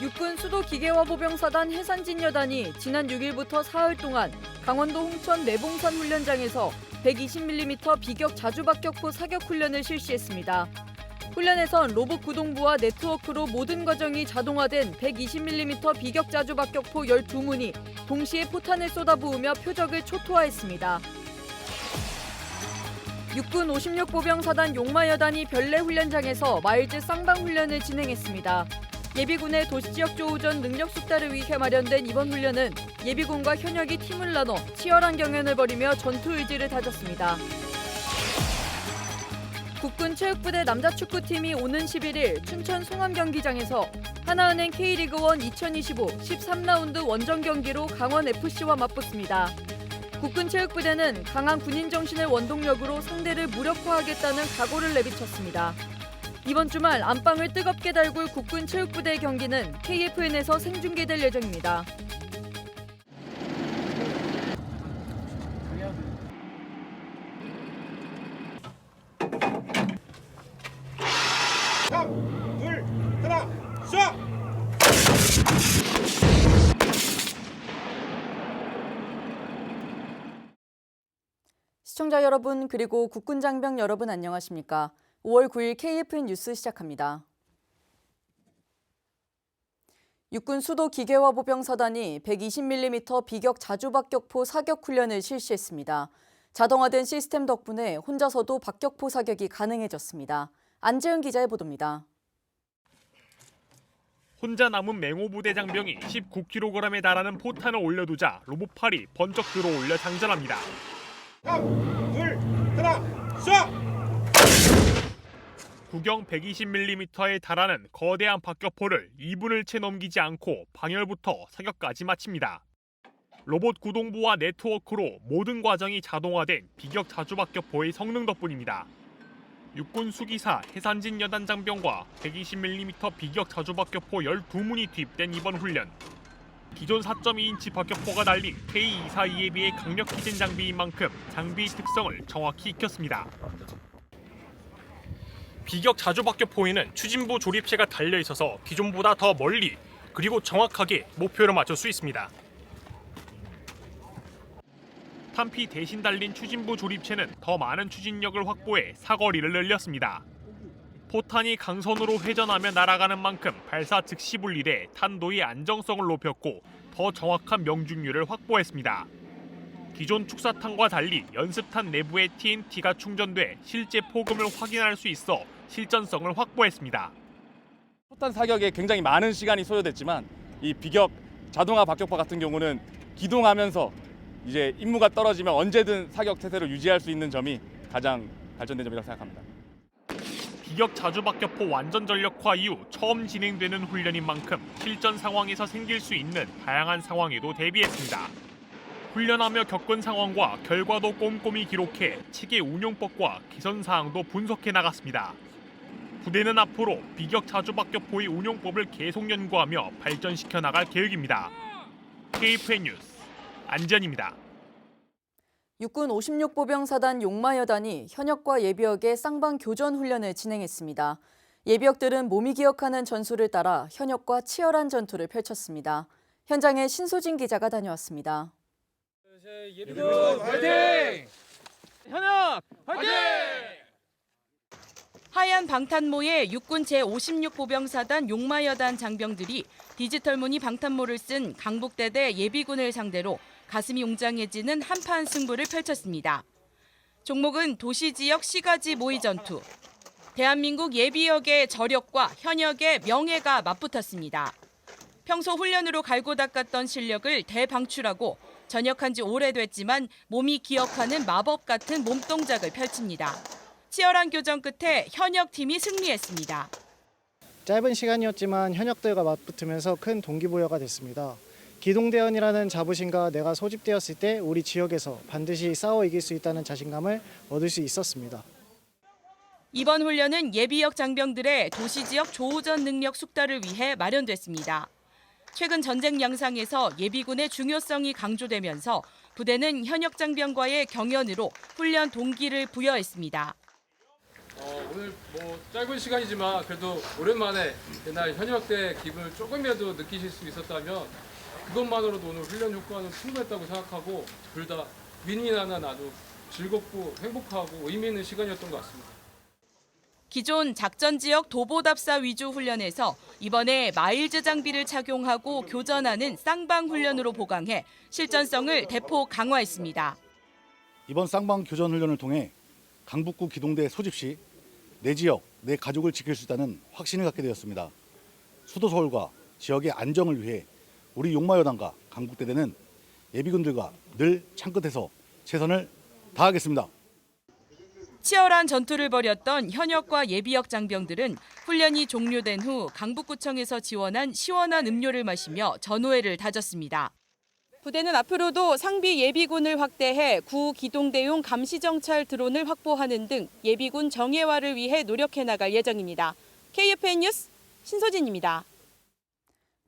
육군 수도기계화보병사단 해산진여단이 지난 6일부터 사흘 동안 강원도 홍천 내봉산 훈련장에서 120mm 비격 자주박격포 사격 훈련을 실시했습니다. 훈련에선 로봇 구동부와 네트워크로 모든 과정이 자동화된 120mm 비격 자주박격포 12문이 동시에 포탄을 쏟아부으며 표적을 초토화했습니다. 육군 56보병사단 용마여단이 별내 훈련장에서 마일즈 쌍방 훈련을 진행했습니다. 예비군의 도시지역 조우전 능력 숙달을 위해 마련된 이번 훈련은 예비군과 현역이 팀을 나눠 치열한 경연을 벌이며 전투 의지를 다졌습니다. 국군 체육부대 남자축구팀이 오는 11일 춘천 송암 경기장에서 하나은행 K리그1 2025 13라운드 원정 경기로 강원FC와 맞붙습니다. 국군 체육부대는 강한 군인 정신을 원동력으로 상대를 무력화하겠다는 각오를 내비쳤습니다. 이번 주말 안방을 뜨겁게 달굴 국군 체육부대의 경기는 KFN에서 생중계될 예정입니다. 시청자 여러분 그리고 국군 장병 여러분 안녕하십니까? 5월 9일 KFN 뉴스 시작합니다. 육군 수도기계화보병사단이 120mm 비격 자주박격포 사격 훈련을 실시했습니다. 자동화된 시스템 덕분에 혼자서도 박격포 사격이 가능해졌습니다. 안재은 기자의 보도입니다. 혼자 남은 맹호부대 장병이 19kg에 달하는 포탄을 올려두자 로봇팔이 번쩍 들어올려 장전합니다. 구경 120mm에 달하는 거대한 박격포를 2분을 채 넘기지 않고 방열부터 사격까지 마칩니다. 로봇 구동부와 네트워크로 모든 과정이 자동화된 비격 자주박격포의 성능 덕분입니다. 육군 수기사 해산진 여단 장병과 120mm 비격 자주박격포 12문이 투입된 이번 훈련. 기존 4.2인치 박격포가 달린 K242에 비해 강력해진 장비인 만큼 장비의 특성을 정확히 익혔습니다. 비격 자주박격포에는 추진부 조립체가 달려있어서 기존보다 더 멀리 그리고 정확하게 목표를 맞출 수 있습니다. 탄피 대신 달린 추진부 조립체는 더 많은 추진력을 확보해 사거리를 늘렸습니다. 포탄이 강선으로 회전하며 날아가는 만큼 발사 즉시 분리돼 탄도의 안정성을 높였고 더 정확한 명중률을 확보했습니다. 기존 축사탄과 달리 연습탄 내부에 TNT가 충전돼 실제 포금을 확인할 수 있어 실전성을 확보했습니다. 포탄 사격에 굉장히 많은 시간이 소요됐지만 이 비격 자동화 박격포 같은 경우는 기동하면서 이제 임무가 떨어지면 언제든 사격 태세를 유지할 수 있는 점이 가장 발전된 점이라고 생각합니다. 비격 자주박격포 완전 전력화 이후 처음 진행되는 훈련인 만큼 실전 상황에서 생길 수 있는 다양한 상황에도 대비했습니다. 훈련하며 겪은 상황과 결과도 꼼꼼히 기록해 체계 운용법과 개선 사항도 분석해 나갔습니다. 부대는 앞으로 비격 자주박격포의 운용법을 계속 연구하며 발전시켜 나갈 계획입니다. KFN 뉴스 안재현입니다. 육군 56보병사단 용마여단이 현역과 예비역의 쌍방 교전 훈련을 진행했습니다. 예비역들은 몸이 기억하는 전술을 따라 현역과 치열한 전투를 펼쳤습니다. 현장에 신소진 기자가 다녀왔습니다. 예비군 화이팅! 현역 화이팅! 하얀 방탄모에 육군 제56보병사단 용마여단 장병들이 디지털 무늬 방탄모를 쓴 강북대대 예비군을 상대로 가슴이 웅장해지는 한판 승부를 펼쳤습니다. 종목은 도시지역 시가지 모의 전투. 대한민국 예비역의 저력과 현역의 명예가 맞붙었습니다. 평소 훈련으로 갈고 닦았던 실력을 대방출하고 전역한 지 오래됐지만 몸이 기억하는 마법 같은 몸동작을 펼칩니다. 치열한 교전 끝에 현역팀이 승리했습니다. 짧은 시간이었지만 현역들과 맞붙으면서 큰 동기부여가 됐습니다. 기동대원이라는 자부심과 내가 소집되었을 때 우리 지역에서 반드시 싸워 이길 수 있다는 자신감을 얻을 수 있었습니다. 이번 훈련은 예비역 장병들의 도시지역 조우전 능력 숙달을 위해 마련됐습니다. 최근 전쟁 양상에서 예비군의 중요성이 강조되면서 부대는 현역 장병과의 경연으로 훈련 동기를 부여했습니다. 오늘 뭐 짧은 시간이지만 그래도 오랜만에 옛날 현역 때 기분을 조금이라도 느끼실 수 있었다면 그것만으로도 오늘 훈련 효과는 충분했다고 생각하고 둘 다 윈윈하는 아주 즐겁고 행복하고 의미 있는 시간이었던 것 같습니다. 기존 작전 지역 도보답사 위주 훈련에서 이번에 마일즈 장비를 착용하고 교전하는 쌍방 훈련으로 보강해 실전성을 대폭 강화했습니다. 이번 쌍방 교전 훈련을 통해 강북구 기동대 소집 시 내 지역, 내 가족을 지킬 수 있다는 확신을 갖게 되었습니다. 수도 서울과 지역의 안정을 위해 우리 용마여단과 강북대대는 예비군들과 늘 창끝에서 최선을 다하겠습니다. 치열한 전투를 벌였던 현역과 예비역 장병들은 훈련이 종료된 후 강북구청에서 지원한 시원한 음료를 마시며 전우회를 다졌습니다. 부대는 앞으로도 상비 예비군을 확대해 구 기동대용 감시정찰 드론을 확보하는 등 예비군 정예화를 위해 노력해 나갈 예정입니다. KFN 뉴스 신소진입니다.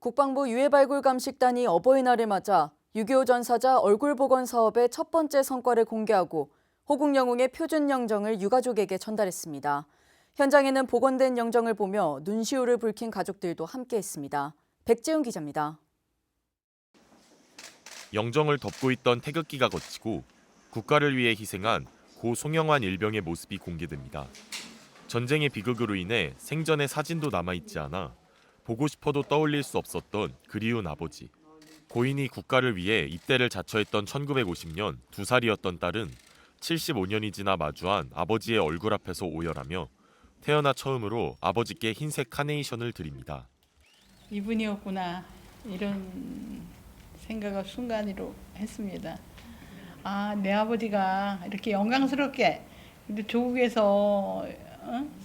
국방부 유해발굴 감식단이 어버이날을 맞아 6.25 전사자 얼굴복원 사업의 첫 번째 성과를 공개하고 호국 영웅의 표준 영정을 유가족에게 전달했습니다. 현장에는 복원된 영정을 보며 눈시울을 붉힌 가족들도 함께했습니다. 백재훈 기자입니다. 영정을 덮고 있던 태극기가 걷히고 국가를 위해 희생한 고 송영환 일병의 모습이 공개됩니다. 전쟁의 비극으로 인해 생전의 사진도 남아있지 않아 보고 싶어도 떠올릴 수 없었던 그리운 아버지. 고인이 국가를 위해 입대를 자처했던 1950년 2살이었던 딸은 75년이 지나 마주한 아버지의 얼굴 앞에서 오열하며 태어나 처음으로 아버지께 흰색 카네이션을 드립니다. 이분이었구나 이런 생각을 순간으로 했습니다. 아, 내 아버지가 이렇게 영광스럽게 조국에서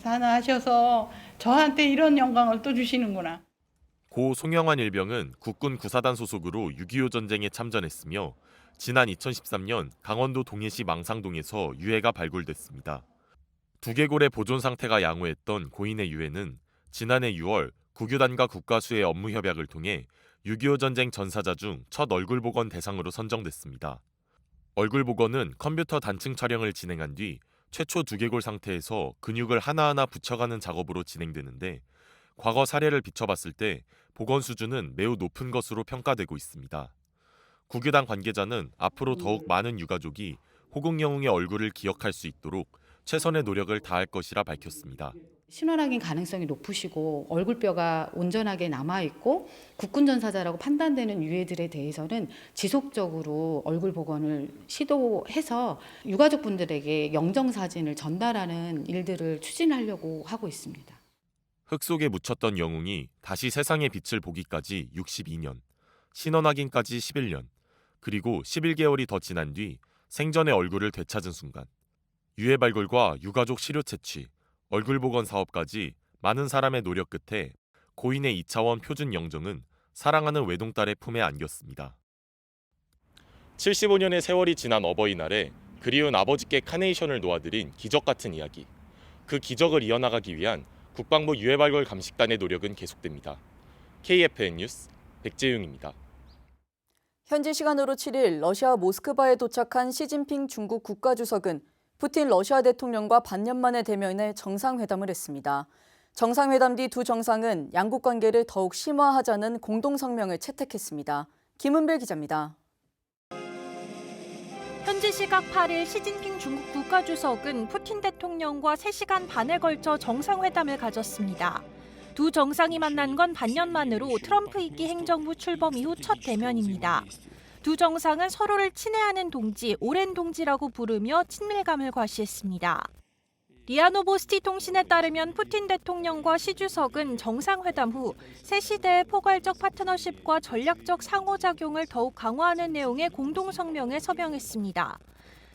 산하하셔서 저한테 이런 영광을 또 주시는구나. 고 송영환 일병은 국군 구사단 소속으로 6.25 전쟁에 참전했으며 지난 2013년 강원도 동해시 망상동에서 유해가 발굴됐습니다. 두개골의 보존 상태가 양호했던 고인의 유해는 지난해 6월 국유단과 국가수의 업무 협약을 통해 6.25 전쟁 전사자 중 첫 얼굴 복원 대상으로 선정됐습니다. 얼굴 복원은 컴퓨터 단층 촬영을 진행한 뒤 최초 두개골 상태에서 근육을 하나하나 붙여가는 작업으로 진행되는데 과거 사례를 비춰봤을 때 복원 수준은 매우 높은 것으로 평가되고 있습니다. 국유단 관계자는 앞으로 더욱 많은 유가족이 호국 영웅의 얼굴을 기억할 수 있도록 최선의 노력을 다할 것이라 밝혔습니다. 신원확인 가능성이 높으시고 얼굴뼈가 온전하게 남아있고 국군 전사자라고 판단되는 유해들에 대해서는 지속적으로 얼굴 복원을 시도해서 유가족분들에게 영정사진을 전달하는 일들을 추진하려고 하고 있습니다. 흙 속에 묻혔던 영웅이 다시 세상의 빛을 보기까지 62년, 신원 확인까지 11년, 그리고 11개월이 더 지난 뒤 생전의 얼굴을 되찾은 순간. 유해 발굴과 유가족 시료 채취, 얼굴 복원 사업까지 많은 사람의 노력 끝에 고인의 2차원 표준 영정은 사랑하는 외동딸의 품에 안겼습니다. 75년의 세월이 지난 어버이날에 그리운 아버지께 카네이션을 놓아드린 기적 같은 이야기. 그 기적을 이어나가기 위한 국방부 유해 발굴 감식단의 노력은 계속됩니다. KFN 뉴스 백재용입니다. 현지 시간으로 7일 러시아 모스크바에 도착한 시진핑 중국 국가주석은 푸틴 러시아 대통령과 반년 만에 대면해 정상회담을 했습니다. 정상회담 뒤 두 정상은 양국 관계를 더욱 심화하자는 공동성명을 채택했습니다. 김은별 기자입니다. 현지 시각 8일 시진핑 중국 국가주석은 푸틴 대통령과 3시간 반에 걸쳐 정상회담을 가졌습니다. 두 정상이 만난 건 반년 만으로 트럼프 2기 행정부 출범 이후 첫 대면입니다. 두 정상은 서로를 친애하는 동지, 오랜 동지라고 부르며 친밀감을 과시했습니다. 리아 노보스티 통신에 따르면 푸틴 대통령과 시 주석은 정상회담 후 새 시대의 포괄적 파트너십과 전략적 상호작용을 더욱 강화하는 내용의 공동성명에 서명했습니다.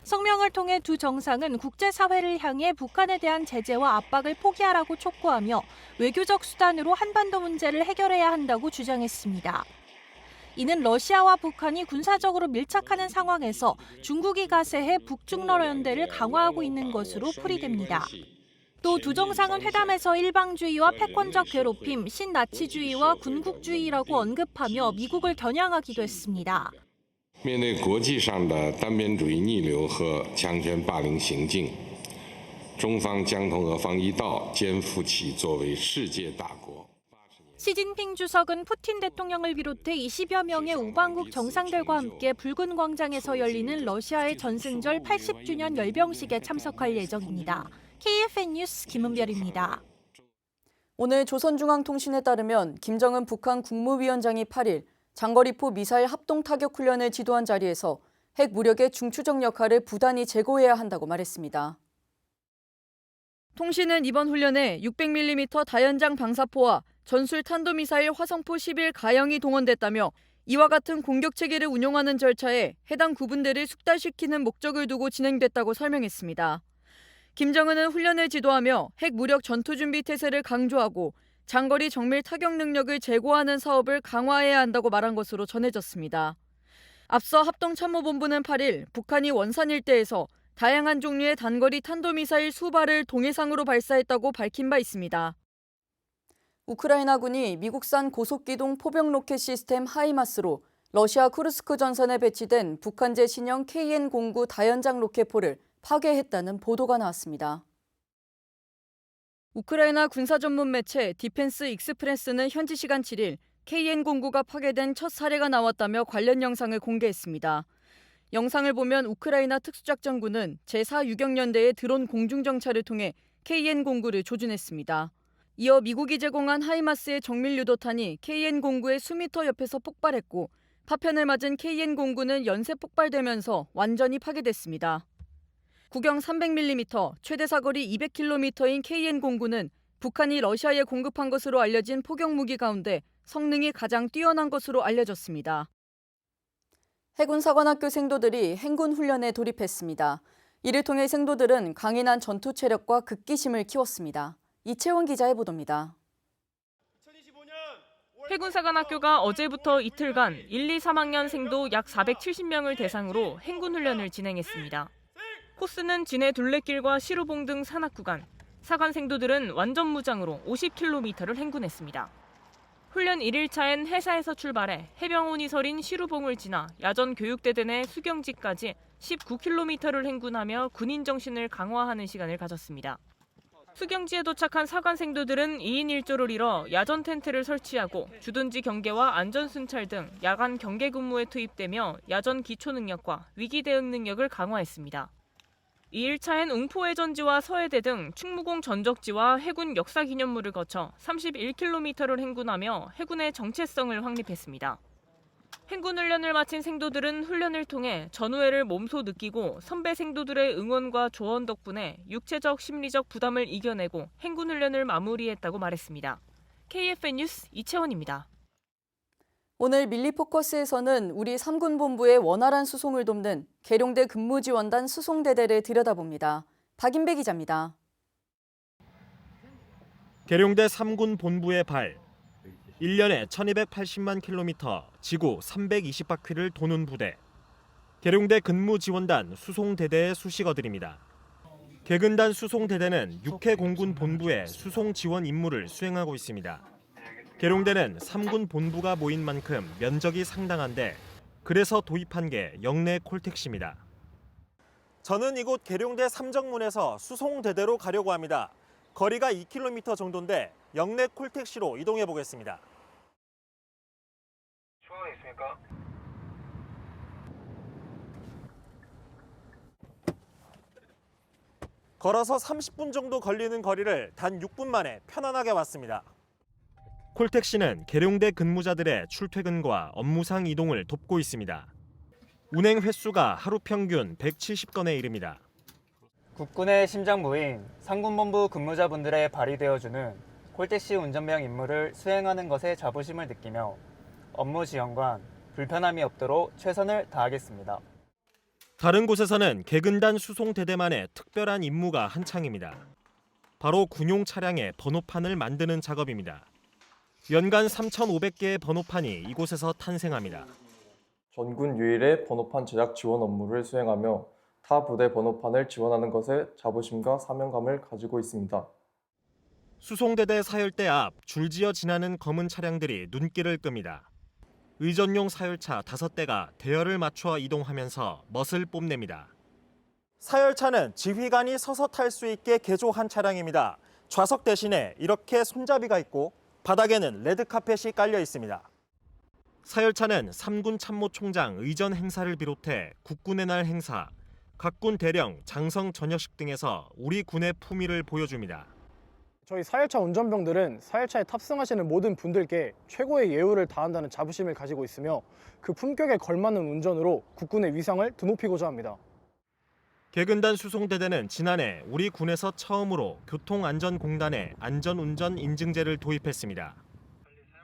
성명을 통해 두 정상은 국제사회를 향해 북한에 대한 제재와 압박을 포기하라고 촉구하며 외교적 수단으로 한반도 문제를 해결해야 한다고 주장했습니다. 이는 러시아와 북한이 군사적으로 밀착하는 상황에서 중국이 가세해 북중러 연대를 강화하고 있는 것으로 풀이됩니다. 또 두 정상은 회담에서 일방주의와 패권적 괴롭힘, 신나치주의와 군국주의라고 언급하며 미국을 겨냥하기도 했습니다. 面对国际上的单边主义逆流和强权霸凌行径，中方将同俄方一道，肩负起作为世界大国。 시진핑 주석은 푸틴 대통령을 비롯해 20여 명의 우방국 정상들과 함께 붉은 광장에서 열리는 러시아의 전승절 80주년 열병식에 참석할 예정입니다. KFN 뉴스 김은별입니다. 오늘 조선중앙통신에 따르면 김정은 북한 국무위원장이 8일 장거리포 미사일 합동 타격 훈련을 지도한 자리에서 핵 무력의 중추적 역할을 부단히 제고해야 한다고 말했습니다. 통신은 이번 훈련에 600mm 다연장 방사포와 전술 탄도미사일 화성포 11 가형이 동원됐다며 이와 같은 공격 체계를 운용하는 절차에 해당 구분대를 숙달시키는 목적을 두고 진행됐다고 설명했습니다. 김정은은 훈련을 지도하며 핵 무력 전투준비 태세를 강조하고 장거리 정밀 타격 능력을 제고하는 사업을 강화해야 한다고 말한 것으로 전해졌습니다. 앞서 합동참모본부는 8일 북한이 원산 일대에서 다양한 종류의 단거리 탄도미사일 수발을 동해상으로 발사했다고 밝힌 바 있습니다. 우크라이나군이 미국산 고속기동 포병 로켓 시스템 하이마스로 러시아 쿠르스크 전선에 배치된 북한제 신형 KN-09 다연장 로켓포를 파괴했다는 보도가 나왔습니다. 우크라이나 군사 전문 매체 디펜스 익스프레스는 현지 시간 7일 KN-09가 파괴된 첫 사례가 나왔다며 관련 영상을 공개했습니다. 영상을 보면 우크라이나 특수작전군은 제4유경연대의 드론 공중정찰을 통해 KN-09를 조준했습니다. 이어 미국이 제공한 하이마스의 정밀 유도탄이 KN-09의 수미터 옆에서 폭발했고 파편을 맞은 KN-09는 연쇄 폭발되면서 완전히 파괴됐습니다. 구경 300mm, 최대 사거리 200km인 KN-09는 북한이 러시아에 공급한 것으로 알려진 포격 무기 가운데 성능이 가장 뛰어난 것으로 알려졌습니다. 해군사관학교 생도들이 행군 훈련에 돌입했습니다. 이를 통해 생도들은 강인한 전투 체력과 극기심을 키웠습니다. 이채원 기자의 보도입니다. 해군사관학교가 어제부터 이틀간 1, 2, 3학년 생도 약 470명을 대상으로 행군 훈련을 진행했습니다. 코스는 진해 둘레길과 시루봉 등 산악 구간, 사관 생도들은 완전 무장으로 50km를 행군했습니다. 훈련 1일차엔 해사에서 출발해 해병원이 서린 시루봉을 지나 야전 교육대대 내 수경지까지 19km를 행군하며 군인 정신을 강화하는 시간을 가졌습니다. 수경지에 도착한 사관 생도들은 2인 1조를 이뤄 야전 텐트를 설치하고 주둔지 경계와 안전순찰 등 야간 경계 근무에 투입되며 야전 기초 능력과 위기 대응 능력을 강화했습니다. 2일차엔 웅포해전지와 서해대 등 충무공 전적지와 해군 역사기념물을 거쳐 31km를 행군하며 해군의 정체성을 확립했습니다. 행군 훈련을 마친 생도들은 훈련을 통해 전우회를 몸소 느끼고 선배 생도들의 응원과 조언 덕분에 육체적, 심리적 부담을 이겨내고 행군 훈련을 마무리했다고 말했습니다. KFN 뉴스 이채원입니다. 오늘 밀리포커스에서는 우리 3군 본부의 원활한 수송을 돕는 계룡대 근무지원단 수송대대를 들여다봅니다. 박인배 기자입니다. 계룡대 3군 본부의 발. 1년에 1280만 킬로미터, 지구 320바퀴를 도는 부대. 계룡대 근무지원단 수송대대의 수식어들입니다. 계근단 수송대대는 육해 공군 본부의 수송 지원 임무를 수행하고 있습니다. 계룡대는 3군 본부가 모인 만큼 면적이 상당한데 그래서 도입한 게 영내 콜택시입니다. 저는 이곳 계룡대 삼정문에서 수송대대로 가려고 합니다. 거리가 2km 정도인데 영내 콜택시로 이동해 보겠습니다. 중앙에 있습니까? 걸어서 30분 정도 걸리는 거리를 단 6분 만에 편안하게 왔습니다. 콜택시는 계룡대 근무자들의 출퇴근과 업무상 이동을 돕고 있습니다. 운행 횟수가 하루 평균 170건에 이릅니다. 국군의 심장부인 상군본부 근무자분들의 발이 되어주는 콜택시 운전병 임무를 수행하는 것에 자부심을 느끼며 업무 지연과 불편함이 없도록 최선을 다하겠습니다. 다른 곳에서는 계근단 수송대대만의 특별한 임무가 한창입니다. 바로 군용 차량의 번호판을 만드는 작업입니다. 연간 3,500개의 번호판이 이곳에서 탄생합니다. 전군 유일의 번호판 제작 지원 업무를 수행하며 타 부대 번호판을 지원하는 것에 자부심과 사명감을 가지고 있습니다. 수송대대 사열대 앞 줄지어 지나는 검은 차량들이 눈길을 끕니다. 의전용 사열차 5대가 대열을 맞춰 이동하면서 멋을 뽐냅니다. 사열차는 지휘관이 서서 탈 수 있게 개조한 차량입니다. 좌석 대신에 이렇게 손잡이가 있고 바닥에는 레드카펫이 깔려 있습니다. 사열차는 3군 참모총장 의전 행사를 비롯해 국군의 날 행사, 각군 대령, 장성 전역식 등에서 우리 군의 품위를 보여줍니다. 저희 사열차 운전병들은 사열차에 탑승하시는 모든 분들께 최고의 예우를 다한다는 자부심을 가지고 있으며 그 품격에 걸맞는 운전으로 국군의 위상을 드높이고자 합니다. 개근단 수송대대는 지난해 우리 군에서 처음으로 교통안전공단에 안전운전 인증제를 도입했습니다.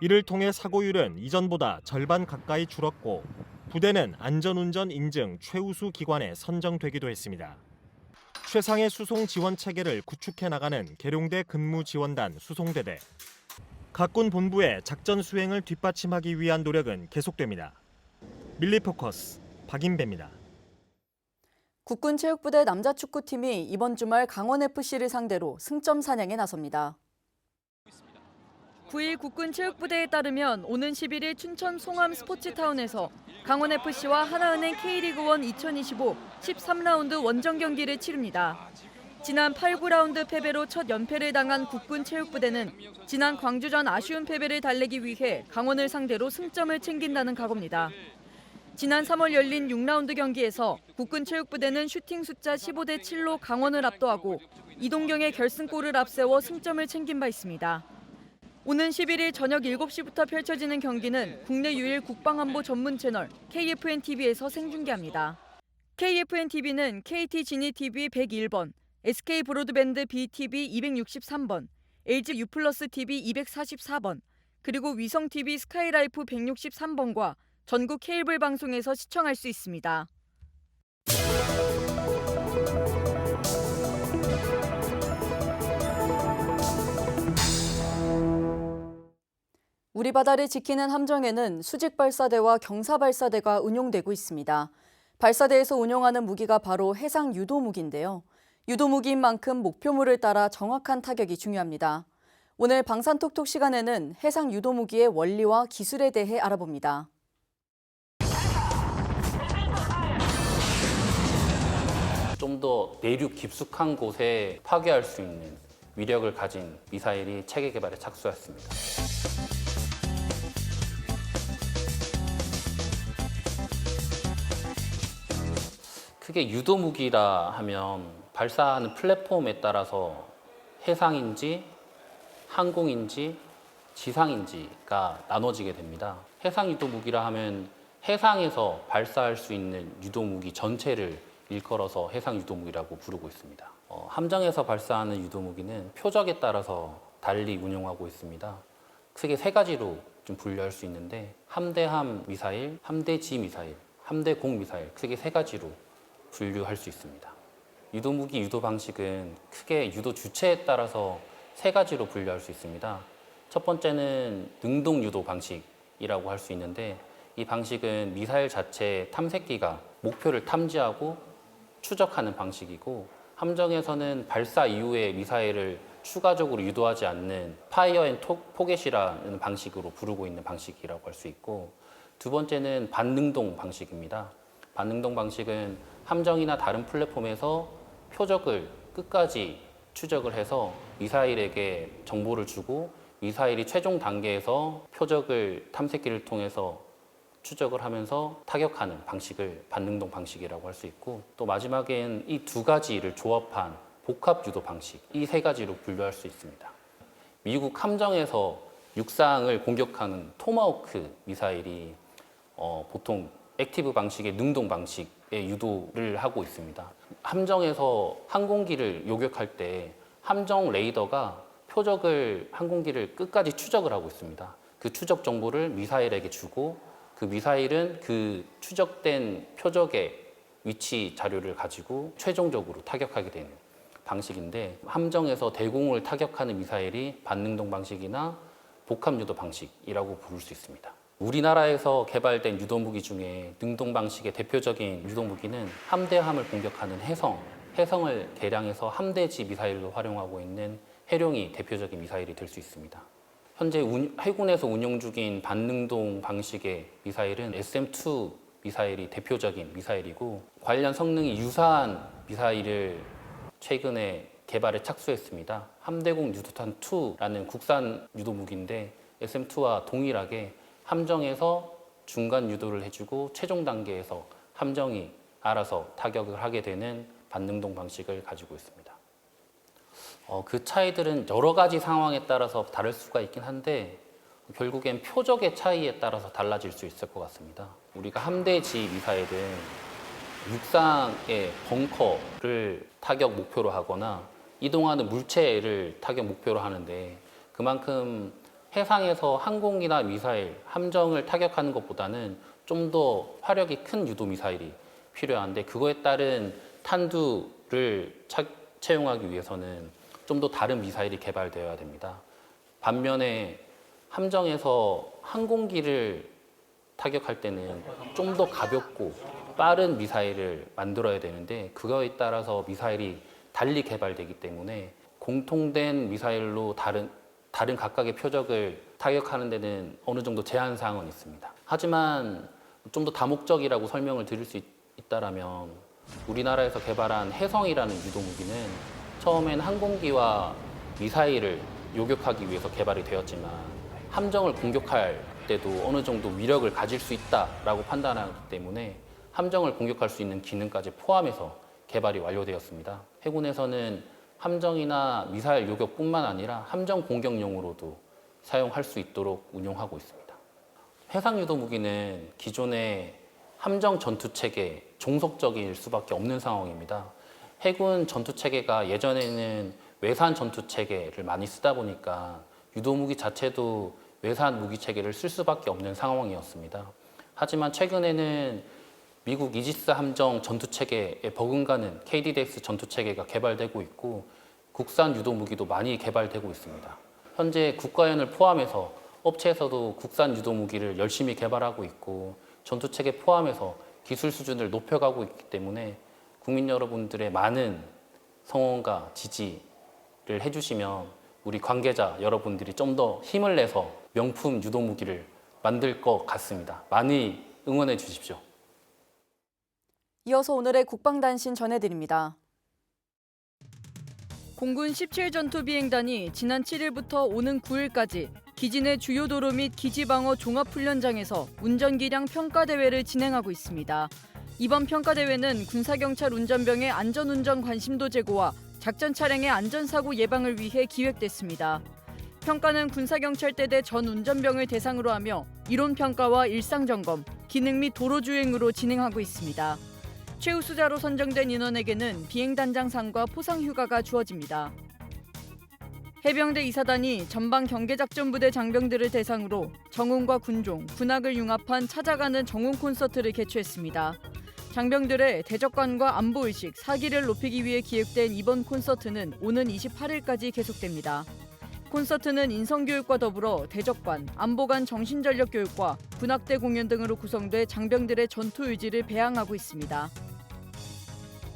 이를 통해 사고율은 이전보다 절반 가까이 줄었고 부대는 안전운전 인증 최우수 기관에 선정되기도 했습니다. 최상의 수송 지원 체계를 구축해 나가는 계룡대 근무지원단 수송대대. 각군 본부의 작전 수행을 뒷받침하기 위한 노력은 계속됩니다. 밀리포커스 박인배입니다. 국군체육부대 남자축구팀이 이번 주말 강원FC를 상대로 승점 사냥에 나섭니다. 9일 국군체육부대에 따르면 오는 11일 춘천 송암 스포츠타운에서 강원FC와 하나은행 K리그1 2025 13라운드 원정 경기를 치릅니다. 지난 8, 9라운드 패배로 첫 연패를 당한 국군체육부대는 지난 광주전 아쉬운 패배를 달래기 위해 강원을 상대로 승점을 챙긴다는 각오입니다. 지난 3월 열린 6라운드 경기에서 국군체육부대는 슈팅 숫자 15대 7로 강원을 압도하고 이동경의 결승골을 앞세워 승점을 챙긴 바 있습니다. 오는 11일 저녁 7시부터 펼쳐지는 경기는 국내 유일 국방안보 전문 채널 KFNTV에서 생중계합니다. KFNTV는 KT 지니TV 101번, SK 브로드밴드 BTV 263번, LG U+TV 244번, 그리고 위성TV 스카이라이프 163번과 전국 케이블 방송에서 시청할 수 있습니다. 우리 바다를 지키는 함정에는 수직발사대와 경사발사대가 운용되고 있습니다. 발사대에서 운용하는 무기가 바로 해상 유도무기인데요. 유도무기인 만큼 목표물을 따라 정확한 타격이 중요합니다. 오늘 방산톡톡 시간에는 해상 유도무기의 원리와 기술에 대해 알아봅니다. 좀 더 내륙 깊숙한 곳에 파괴할 수 있는 위력을 가진 미사일이 체계 개발에 착수했습니다. 크게 유도무기라 하면 발사하는 플랫폼에 따라서 해상인지 항공인지 지상인지가 나눠지게 됩니다. 해상 유도무기라 하면 해상에서 발사할 수 있는 유도무기 전체를 일컬어서 해상 유도무기라고 부르고 있습니다. 함정에서 발사하는 유도무기는 표적에 따라서 달리 운용하고 있습니다. 크게 세 가지로 좀 분류할 수 있는데 함대함 미사일, 함대지 미사일, 함대공 미사일 크게 세 가지로 분류할 수 있습니다. 유도무기 유도 방식은 크게 유도 주체에 따라서 세 가지로 분류할 수 있습니다. 첫 번째는 능동 유도 방식이라고 할 수 있는데 이 방식은 미사일 자체의 탐색기가 목표를 탐지하고 추적하는 방식이고 함정에서는 발사 이후에 미사일을 추가적으로 유도하지 않는 파이어 앤 포겟이라는 방식으로 부르고 있는 방식이라고 할 수 있고 두 번째는 반능동 방식입니다. 반능동 방식은 함정이나 다른 플랫폼에서 표적을 끝까지 추적을 해서 미사일에게 정보를 주고 미사일이 최종 단계에서 표적을 탐색기를 통해서 추적을 하면서 타격하는 방식을 반능동 방식이라고 할 수 있고 또 마지막엔 이 두 가지를 조합한 복합 유도 방식 이 세 가지로 분류할 수 있습니다. 미국 함정에서 육상을 공격하는 토마호크 미사일이 보통 액티브 방식의 능동 방식의 유도를 하고 있습니다. 함정에서 항공기를 요격할 때 함정 레이더가 표적을 항공기를 끝까지 추적을 하고 있습니다. 그 추적 정보를 미사일에게 주고 그 미사일은 그 추적된 표적의 위치 자료를 가지고 최종적으로 타격하게 되는 방식인데 함정에서 대공을 타격하는 미사일이 반능동 방식이나 복합유도 방식이라고 부를 수 있습니다. 우리나라에서 개발된 유도무기 중에 능동 방식의 대표적인 유도무기는 함대함을 공격하는 해성을 개량해서 함대지 미사일로 활용하고 있는 해룡이 대표적인 미사일이 될 수 있습니다. 현재 해군에서 운용 중인 반능동 방식의 미사일은 SM-2 미사일이 대표적인 미사일이고 관련 성능이 유사한 미사일을 최근에 개발에 착수했습니다. 함대공 유도탄 2라는 국산 유도 무기인데 SM2와 동일하게 함정에서 중간 유도를 해주고 최종 단계에서 함정이 알아서 타격을 하게 되는 반능동 방식을 가지고 있습니다. 그 차이들은 여러 가지 상황에 따라서 다를 수가 있긴 한데 결국엔 표적의 차이에 따라서 달라질 수 있을 것 같습니다. 우리가 함대지 미사일은 육상의 벙커를 타격 목표로 하거나 이동하는 물체를 타격 목표로 하는데 그만큼 해상에서 항공기나 미사일, 함정을 타격하는 것보다는 좀 더 화력이 큰 유도 미사일이 필요한데 그거에 따른 탄두를 채용하기 위해서는 좀 더 다른 미사일이 개발되어야 됩니다. 반면에 함정에서 항공기를 타격할 때는 좀 더 가볍고 빠른 미사일을 만들어야 되는데 그거에 따라서 미사일이 달리 개발되기 때문에 공통된 미사일로 다른 각각의 표적을 타격하는 데는 어느 정도 제한 사항은 있습니다. 하지만 좀 더 다목적이라고 설명을 드릴 수 있다라면 우리나라에서 개발한 혜성이라는 유도무기는 처음엔 항공기와 미사일을 요격하기 위해서 개발이 되었지만 함정을 공격할 때도 어느 정도 위력을 가질 수 있다라고 판단하기 때문에 함정을 공격할 수 있는 기능까지 포함해서 개발이 완료되었습니다. 해군에서는 함정이나 미사일 요격뿐만 아니라 함정 공격용으로도 사용할 수 있도록 운용하고 있습니다. 해상 유도 무기는 기존의 함정 전투 체계 종속적일 수밖에 없는 상황입니다. 해군 전투 체계가 예전에는 외산 전투 체계를 많이 쓰다 보니까 유도 무기 자체도 외산 무기 체계를 쓸 수밖에 없는 상황이었습니다. 하지만 최근에는 미국 이지스 함정 전투 체계에 버금가는 KDDX 전투 체계가 개발되고 있고 국산 유도 무기도 많이 개발되고 있습니다. 현재 국가연을 포함해서 업체에서도 국산 유도 무기를 열심히 개발하고 있고 전투 체계 포함해서 기술 수준을 높여가고 있기 때문에 국민 여러분들의 많은 성원과 지지를 해주시면 우리 관계자 여러분들이 좀 더 힘을 내서 명품 유도 무기를 만들 것 같습니다. 많이 응원해 주십시오. 이어서 오늘의 국방단신 전해드립니다. 공군 17전투비행단이 지난 7일부터 오는 9일까지 기지 내 주요 도로 및 기지방어 종합훈련장에서 운전기량 평가대회를 진행하고 있습니다. 이번 평가대회는 군사경찰 운전병의 안전운전 관심도 제고와 작전 차량의 안전사고 예방을 위해 기획됐습니다. 평가는 군사경찰대대 전 운전병을 대상으로 하며 이론평가와 일상점검, 기능 및 도로주행으로 진행하고 있습니다. 최우수자로 선정된 인원에게는 비행단장상과 포상휴가가 주어집니다. 해병대 이사단이 전방 경계작전부대 장병들을 대상으로 정훈과 군종, 군악을 융합한 찾아가는 정훈 콘서트를 개최했습니다. 장병들의 대적관과 안보의식, 사기를 높이기 위해 기획된 이번 콘서트는 오는 28일까지 계속됩니다. 콘서트는 인성교육과 더불어 대적관, 안보관 정신전력교육과 군악대 공연 등으로 구성돼 장병들의 전투 의지를 배양하고 있습니다.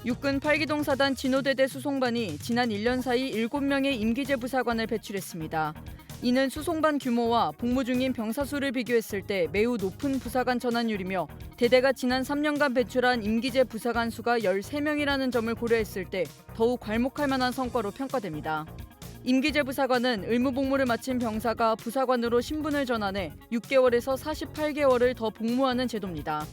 육군 8기동 사단 진호대대 수송반이 지난 1년 사이 7명의 임기제 부사관을 배출했습니다. 이는 수송반 규모와 복무 중인 병사 수를 비교했을 때 매우 높은 부사관 전환율이며 대대가 지난 3년간 배출한 임기제 부사관 수가 13명이라는 점을 고려했을 때 더욱 괄목할 만한 성과로 평가됩니다. 임기제 부사관은 의무복무를 마친 병사가 부사관으로 신분을 전환해 6개월에서 48개월을 더 복무하는 제도입니다.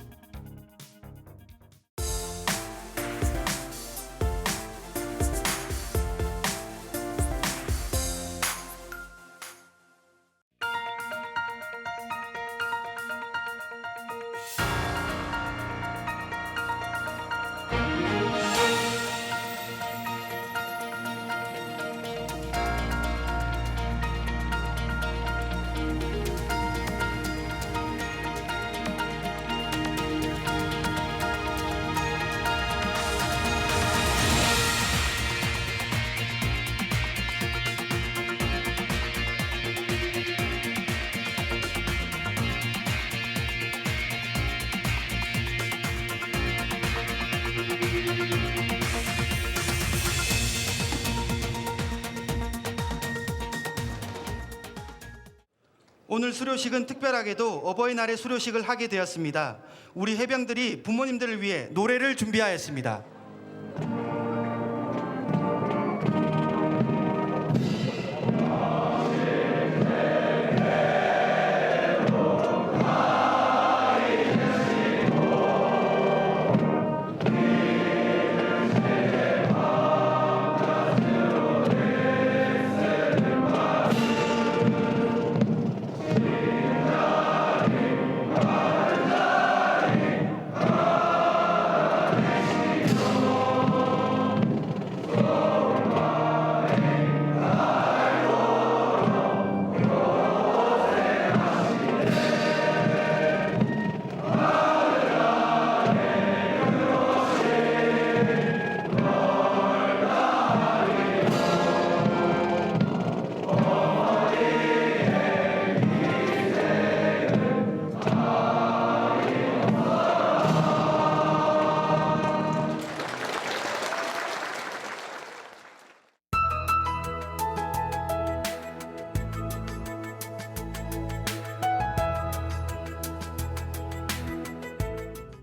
오늘 수료식은 특별하게도 어버이날의 수료식을 하게 되었습니다. 우리 해병들이 부모님들을 위해 노래를 준비하였습니다.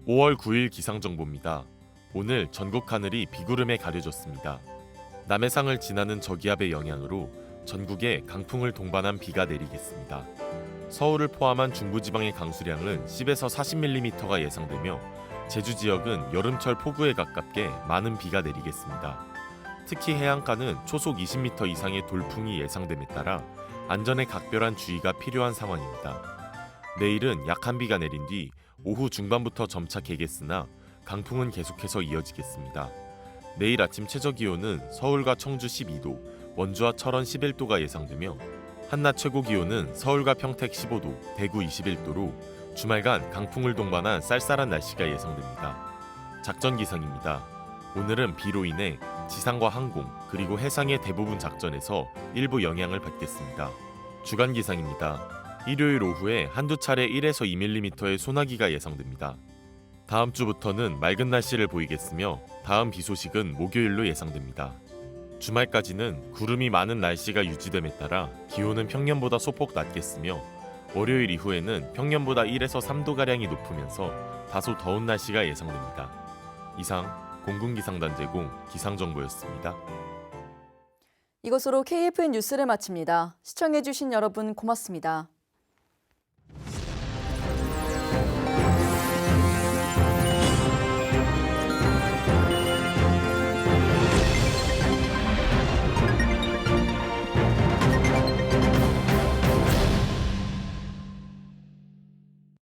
(5월 9일) 기상정보입니다. 오늘 전국 하늘이 비구름에 가려졌습니다. 남해상을 지나는 저기압의 영향으로 전국에 강풍을 동반한 비가 내리겠습니다. 서울을 포함한 중부지방의 강수량은 10에서 40mm가 예상되며 제주 지역은 여름철 폭우에 가깝게 많은 비가 내리겠습니다. 특히 해안가는 초속 20m 이상의 돌풍이 예상됨에 따라 안전에 각별한 주의가 필요한 상황입니다. 내일은 약한 비가 내린 뒤 오후 중반부터 점차 개겠으나 강풍은 계속해서 이어지겠습니다. 내일 아침 최저기온은 서울과 청주 12도, 원주와 철원 11도가 예상되며 한낮 최고기온은 서울과 평택 15도, 대구 21도로 주말간 강풍을 동반한 쌀쌀한 날씨가 예상됩니다. 작전 기상입니다. 오늘은 비로 인해 지상과 항공 그리고 해상의 대부분 작전에서 일부 영향을 받겠습니다. 주간 기상입니다. 일요일 오후에 한두 차례 1에서 2mm의 소나기가 예상됩니다. 다음 주부터는 맑은 날씨를 보이겠으며 다음 비 소식은 목요일로 예상됩니다. 주말까지는 구름이 많은 날씨가 유지됨에 따라 기온은 평년보다 소폭 낮겠으며 월요일 이후에는 평년보다 1에서 3도가량이 높으면서 다소 더운 날씨가 예상됩니다. 이상 공군기상단 제공 기상정보였습니다. 이것으로 KFN 뉴스를 마칩니다. 시청해주신 여러분 고맙습니다.